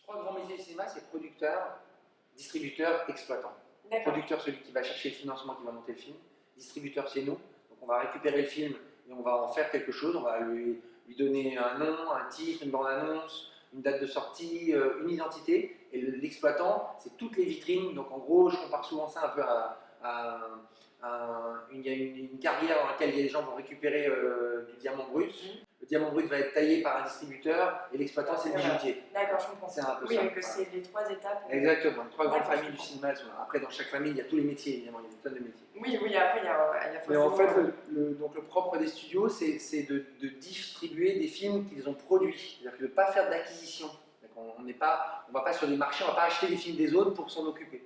Trois grands métiers du cinéma, c'est producteur, distributeur, exploitant. Producteur, celui qui va chercher le financement, qui va monter le film. Distributeur, c'est nous. Donc on va récupérer le film et on va en faire quelque chose. On va lui donner un nom, un titre, une bande-annonce, une date de sortie, une identité. Et l'exploitant, c'est toutes les vitrines. Donc en gros, je compare souvent ça un peu il y a une carrière dans laquelle les gens vont récupérer du diamant brut. Le diamant brut va être taillé par un distributeur et l'exploitant, c'est le bijoutier. D'accord, je comprends. C'est un peu oui, ça. donc c'est les trois étapes. Exactement, trois grandes familles du cinéma. Après, dans chaque famille, il y a tous les métiers, évidemment, il y a des tonnes de métiers. Oui, après, il y a forcément... Mais en fait, donc, le propre des studios, c'est de distribuer des films qu'ils ont produits. C'est-à-dire de ne pas faire d'acquisition. On ne va pas sur les marchés, on ne va pas acheter les films des autres pour s'en occuper.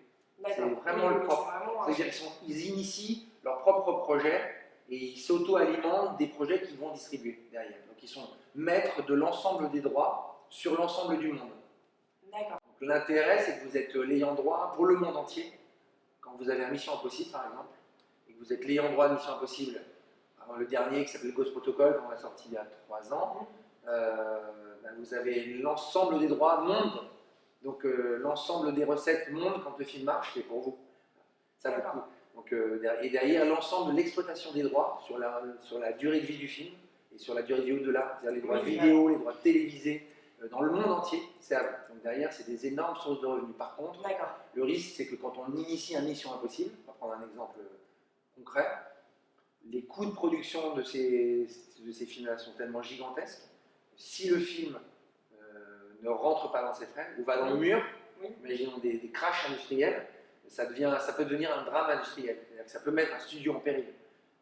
C'est vraiment le propre. C'est-à-dire qu'ils initient leur propre projet et ils s'auto-alimentent des projets qu'ils vont distribuer derrière. Donc ils sont maîtres de l'ensemble des droits sur l'ensemble du monde. D'accord. L'intérêt, c'est que vous êtes l'ayant droit pour le monde entier. Quand vous avez un Mission Impossible, par exemple, et que vous êtes l'ayant droit de Mission Impossible, alors le dernier qui s'appelle Ghost Protocol, qu'on a sorti il y a 3 ans, vous avez l'ensemble des droits monde. Donc l'ensemble des recettes monde, quand le film marche, c'est pour vous. Ça vaut le coup. Donc, et derrière, l'ensemble de l'exploitation des droits sur la durée de vie du film et sur la durée de vie au-delà, c'est-à-dire les droits vidéo, les droits télévisés, dans le monde entier, c'est à vous. Donc derrière, c'est des énormes sources de revenus. Par contre, le risque, c'est que quand on initie un Mission Impossible, on va prendre un exemple concret, les coûts de production de ces films-là sont tellement gigantesques. Si le film ne rentre pas dans ses frais ou va dans le mur, imaginons des crashs industriels, ça peut devenir un drame industriel. C'est-à-dire que ça peut mettre un studio en péril.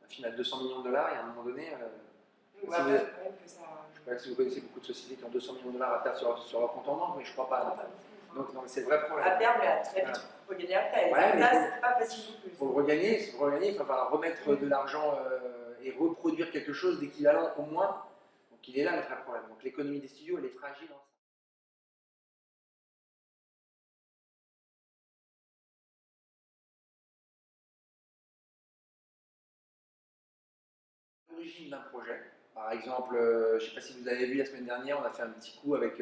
Un film à 200 millions de dollars, et à un moment donné, je ne sais pas si vous connaissez beaucoup de sociétés qui ont 200 millions de dollars à perdre sur leur compte en banque, mais je ne crois pas. Donc c'est le vrai problème. À perdre, mais à très vite regagner après. Ça, c'est pas facile non plus. Pour le regagner, il va falloir remettre de l'argent et reproduire quelque chose d'équivalent au moins. Donc il est là le vrai problème. Donc l'économie des studios, elle est fragile. L'origine d'un projet. Par exemple, je ne sais pas si vous avez vu la semaine dernière, on a fait un petit coup avec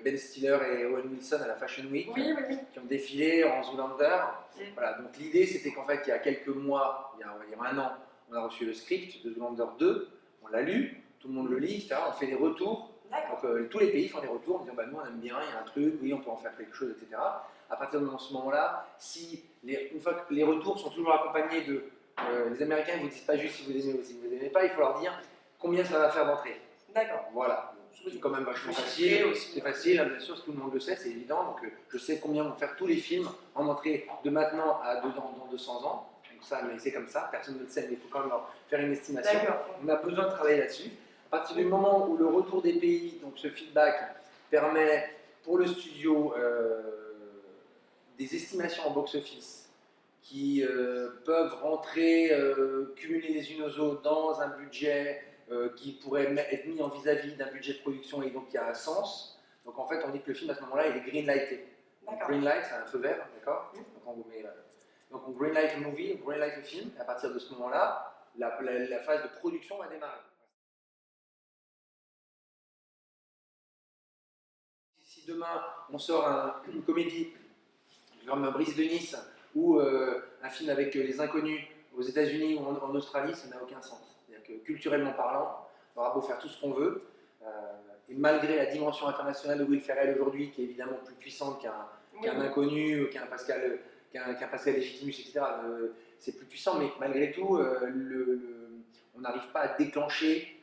Ben Stiller et Owen Wilson à la Fashion Week, qui ont défilé en Zoolander. Voilà, donc l'idée, c'était qu'en fait, il y a quelques mois, il y a 1 an, on a reçu le script de Zoolander 2, on l'a lu, tout le monde le lit, etc. On fait des retours. Donc tous les pays font des retours en disant nous on aime bien, il y a un truc, oui on peut en faire quelque chose, etc. À partir de ce moment-là, une fois que les retours sont toujours accompagnés de les Américains ne vous disent pas juste si vous aimez ou si vous n'aimez pas, il faut leur dire combien ça va faire d'entrer. D'accord. Voilà, c'est quand même vachement facile. C'est facile, bien sûr, tout le monde le sait, c'est évident. Donc je sais combien vont faire tous les films en entrée de maintenant à dans 200 ans. Donc ça, mais c'est comme ça, personne ne le sait, mais il faut quand même leur faire une estimation. On a besoin de travailler là-dessus. À partir du moment où le retour des pays, donc ce feedback, permet pour le studio des estimations en box-office qui peuvent rentrer, cumuler les unes aux autres dans un budget qui pourrait être mis en vis-à-vis d'un budget de production et donc qui a un sens. Donc en fait, on dit que le film à ce moment-là, il est greenlighté. Greenlight, c'est un feu vert, d'accord. Donc on greenlight le movie, on greenlight le film, et à partir de ce moment-là, la phase de production va démarrer. Si demain on sort une comédie comme Brise de Nice ou un film avec les inconnus aux États-Unis ou en Australie, ça n'a aucun sens. C'est-à-dire que culturellement parlant, on aura beau faire tout ce qu'on veut, et malgré la dimension internationale de Will Ferrell aujourd'hui, qui est évidemment plus puissante qu'un inconnu, qu'un Pascal Legitimus, etc., c'est plus puissant, mais malgré tout, on n'arrive pas à déclencher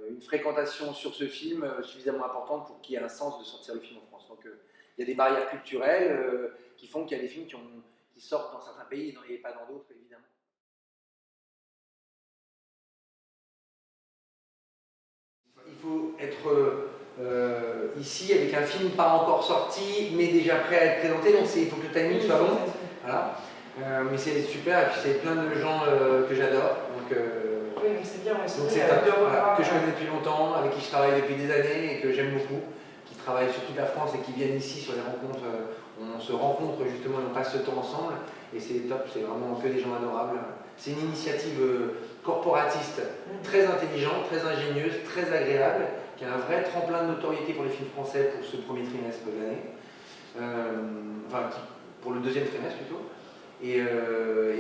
une fréquentation sur ce film suffisamment importante pour qu'il y ait un sens de sortir le film en France. Donc il y a des barrières culturelles qui font qu'il y a des films qui sortent dans certains pays et pas dans d'autres, évidemment. Il faut être ici avec un film pas encore sorti, mais déjà prêt à être présenté, donc il faut que le timing soit bon. Voilà. Mais c'est super, et puis c'est plein de gens que j'adore. Oui, donc c'est bien aussi. Donc c'est un acteur que je connais depuis longtemps, avec qui je travaille depuis des années et que j'aime beaucoup, qui travaillent sur toute la France et qui viennent ici sur les rencontres. On se rencontre justement et on passe ce temps ensemble et c'est top, c'est vraiment que des gens adorables. C'est une initiative corporatiste très intelligente, très ingénieuse, très agréable, qui est un vrai tremplin de notoriété pour les films français pour ce premier trimestre de l'année. Pour le deuxième trimestre plutôt. Et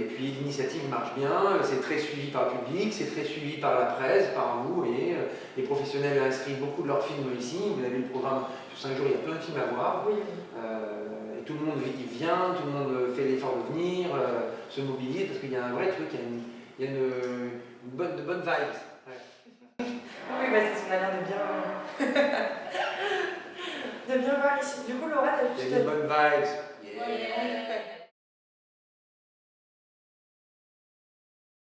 puis l'initiative marche bien, c'est très suivi par le public, c'est très suivi par la presse, par vous, et les professionnels inscrivent beaucoup de leurs films ici. Vous avez le programme sur 5 jours, il y a plein de films à voir. Oui. Et tout le monde vient, tout le monde fait l'effort de venir, se mobilise, parce qu'il y a un vrai truc, il y a une bonne vibes. Ouais. Oui, bah, c'est ce qu'on a l'air de bien voir ici. Du coup, Laura, t'as juste... Il y a des bonnes vibes. Yeah.